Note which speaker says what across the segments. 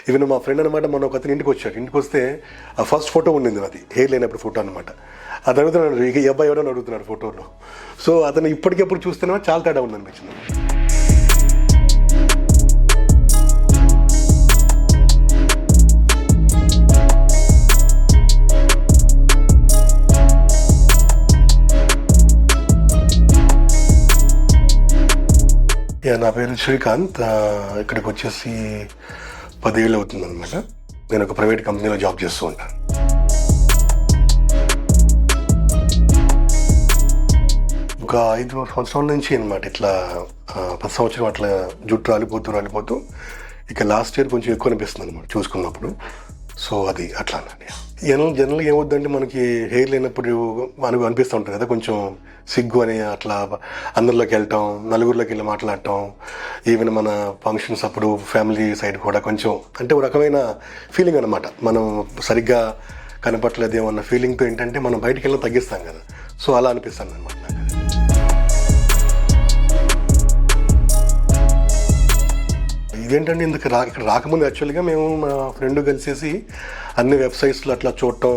Speaker 1: Even మా friend అనమాట మొన్న ఒక అతని ఇంటికి వచ్చాడు. ఇంటికి వస్తే ఆ ఫస్ట్ ఫోటో ఉండింది అది, హెయిర్ లేనప్పుడు ఫోటో అనమాట. అది అడుగుతున్నాడు, ఇక ఈ అబ్బాయి ఎవరైనా అడుగుతున్నాడు ఫోటోలో. సో అతను ఇప్పటికెప్పుడు చూస్తేనే చాలా తేడా ఉందనిపించింది. నా పేరు శ్రీకాంత్. ఇక్కడికి వచ్చేసి 10 ఏళ్ళు అవుతుంది అనమాట. నేను ఒక ప్రైవేట్ కంపెనీలో జాబ్ చేస్తూ ఉంటాను. ఒక 5 సంవత్సరాల నుంచి అనమాట ఇట్లా 10 సంవత్సరం అట్లా జుట్టు రాలిపోతూ ఇక లాస్ట్ ఇయర్ కొంచెం ఎక్కువ అనిపిస్తుంది అనమాట చూసుకున్నప్పుడు. సో అది అట్లా అన్నది. జనరల్గా ఏమవుద్దంటే మనకి హెయిర్ లేనప్పుడు మనకు అనిపిస్తూ ఉంటుంది కదా, కొంచెం సిగ్గు అని అట్లా అందరిలోకి వెళ్ళటం, నలుగురిలోకి వెళ్ళి మాట్లాడటం, ఈవెన్ మన ఫంక్షన్స్ అప్పుడు ఫ్యామిలీ సైడ్ కూడా కొంచెం అంటే ఒక రకమైన ఫీలింగ్ అనమాట. మనం సరిగ్గా కనపట్లేదేమన్న ఫీలింగ్తో ఏంటంటే మనం బయటికి వెళ్ళి తగ్గిస్తాం కదా. సో అలా అనిపిస్తాను అనమాట నాకు. ఇదేంటంటే ఇక్కడ రాకముందు యాక్చువల్గా మేము మా ఫ్రెండ్ కలిసేసి అన్ని వెబ్సైట్స్లో అట్లా చూడటం,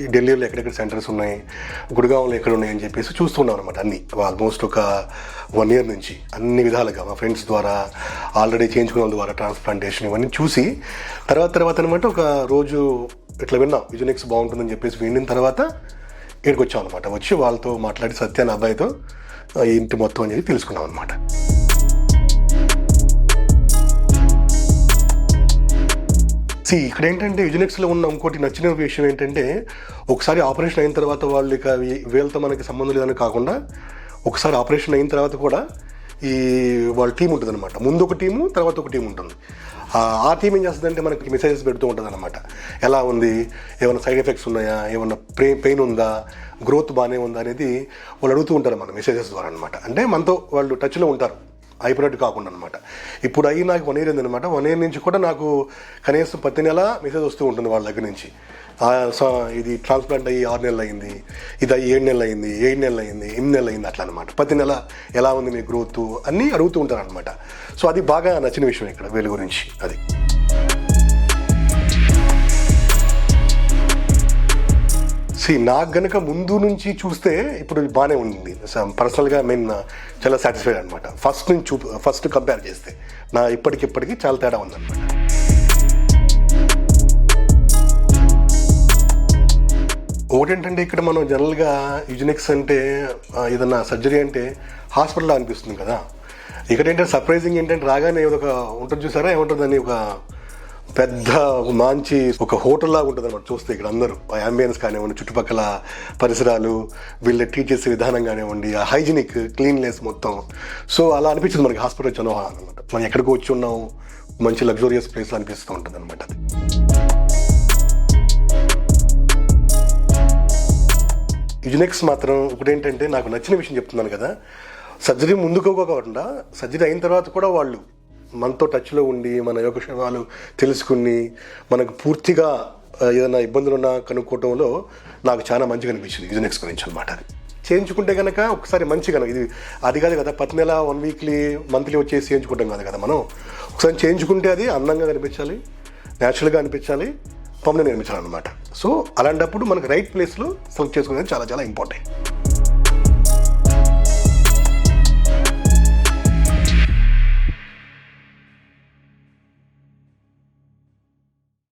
Speaker 1: ఈ ఢిల్లీలో ఎక్కడెక్కడ సెంటర్స్ ఉన్నాయి, గుడిగాంలో ఎక్కడ ఉన్నాయని చెప్పేసి చూస్తున్నాం అనమాట. అన్ని ఆల్మోస్ట్ ఒక 1 year నుంచి అన్ని విధాలుగా మా ఫ్రెండ్స్ ద్వారా, ఆల్రెడీ చేయించుకున్న వాళ్ళ ద్వారా ట్రాన్స్ప్లాంటేషన్ ఇవన్నీ చూసి తర్వాత అనమాట ఒక రోజు ఇట్లా విన్నాం యూజెనిక్స్ బాగుంటుందని చెప్పేసి విన్న తర్వాత ఇక్కడికి వచ్చాం అనమాట. వచ్చి వాళ్ళతో మాట్లాడి సత్యాన్ని అబ్బాయితో ఇంటి మొత్తం అని చెప్పి తెలుసుకున్నాం అనమాట. ఇక్కడ ఏంటంటే యూజెనిక్స్లో ఉన్న ఇంకోటి నచ్చిన విషయం ఏంటంటే, ఒకసారి ఆపరేషన్ అయిన తర్వాత వాళ్ళు ఇక వీళ్ళతో మనకి సంబంధం లేదని కాకుండా, ఒకసారి ఆపరేషన్ అయిన తర్వాత కూడా ఈ వాళ్ళ టీం ఉంటుంది అనమాట. ముందు ఒక టీము, తర్వాత ఒక టీం ఉంటుంది. ఆ టీం ఏం చేస్తుందంటే మనకి మెసేజెస్ పెడుతూ ఉంటుంది అనమాట. ఎలా ఉంది, ఏమైనా సైడ్ ఎఫెక్ట్స్ ఉన్నాయా, ఏమన్నా పెయిన్ ఉందా, గ్రోత్ బాగానే ఉందా అనేది వాళ్ళు అడుగుతూ ఉంటారు మన మెసేజెస్ ద్వారా అనమాట. అంటే మనతో వాళ్ళు టచ్లో ఉంటారు, అయిపోయినట్టు కాకుండా అనమాట. ఇప్పుడు అయ్యి నాకు 1 year అయిందనమాట. 1 year నుంచి కూడా నాకు కనీసం 10 నెలల మెసేజ్ వస్తూ ఉంటుంది వాళ్ళ దగ్గర నుంచి. ఇది ట్రాన్స్ప్లాంట్ అయ్యి 6 నెలలు అయింది, ఇది అయ్యి 7 నెలలు అయింది, 7 నెలలు అయింది, 8 నెలలు అయింది, అట్లా అనమాట. 10 నెల ఎలా ఉంది మీ గ్రోత్ అన్నీ అడుగుతూ ఉంటారు అనమాట. సో అది బాగా నచ్చిన విషయం ఇక్కడ వీళ్ళ గురించి. అది నాకు గనక ముందు నుంచి చూస్తే ఇప్పుడు బాగానే ఉంది. పర్సనల్గా చాలా సాటిస్ఫైడ్ అనమాట. ఫస్ట్ కంపేర్ చేస్తే నా ఇప్పటికిప్పటికీ చాలా తేడా ఉందన్నమాట. ఒకటేంటంటే ఇక్కడ మనం జనరల్గా యూజెనిక్స్ అంటే ఏదన్నా సర్జరీ అంటే హాస్పిటల్లో అనిపిస్తుంది కదా. ఇక్కడ ఏంటంటే సర్ప్రైజింగ్ ఏంటంటే రాగానే ఒక ఉంటుంది చూసారా, ఏముంటుందని ఒక పెద్ద మంచి ఒక హోటల్ లాగా ఉంటుంది అనమాట చూస్తే. ఇక్కడ అందరూ అంబియన్స్ కానివ్వండి, చుట్టుపక్కల పరిసరాలు, వీళ్ళు ట్రీట్ చేసే విధానం కానివ్వండి, ఆ హైజీనిక్ క్లీన్లెస్ మొత్తం. సో అలా అనిపించింది మనకి హాస్పిటల్ వచ్చాను అనమాట. మనం ఎక్కడికి వచ్చి ఉన్నాం, మంచి లగ్జూరియస్ ప్లేస్లో అనిపిస్తూ ఉంటుంది అనమాట. అది యూజెనిక్స్ మాత్రం ఒకటేంటంటే నాకు నచ్చిన విషయం చెప్తున్నాను కదా, సర్జరీ ముందుకోకుండా సర్జరీ అయిన తర్వాత కూడా వాళ్ళు మనతో టచ్లో ఉండి మన యోగక్షేమాలు తెలుసుకుని మనకు పూర్తిగా ఏదైనా ఇబ్బందులు ఉన్నా కనుక్కోవడంలో నాకు చాలా మంచిగా అనిపించింది యూజెనిక్స్ గురించి అనమాట. అది చేయించుకుంటే కనుక ఒకసారి మంచిగా ఇది అది కాదు కదా, 10 నెల 1 weekly మంత్లీ వచ్చేసి చేయించుకుంటాం కాదు కదా మనం. ఒకసారి చేయించుకుంటే అది అందంగా కనిపించాలి, న్యాచురల్గా అనిపించాలి, పర్మనెంట్ అనిపించాలి అనమాట. సో అలాంటప్పుడు మనకు రైట్ ప్లేస్లో సెలెక్ట్ చేసుకోవడం చాలా చాలా ఇంపార్టెంట్.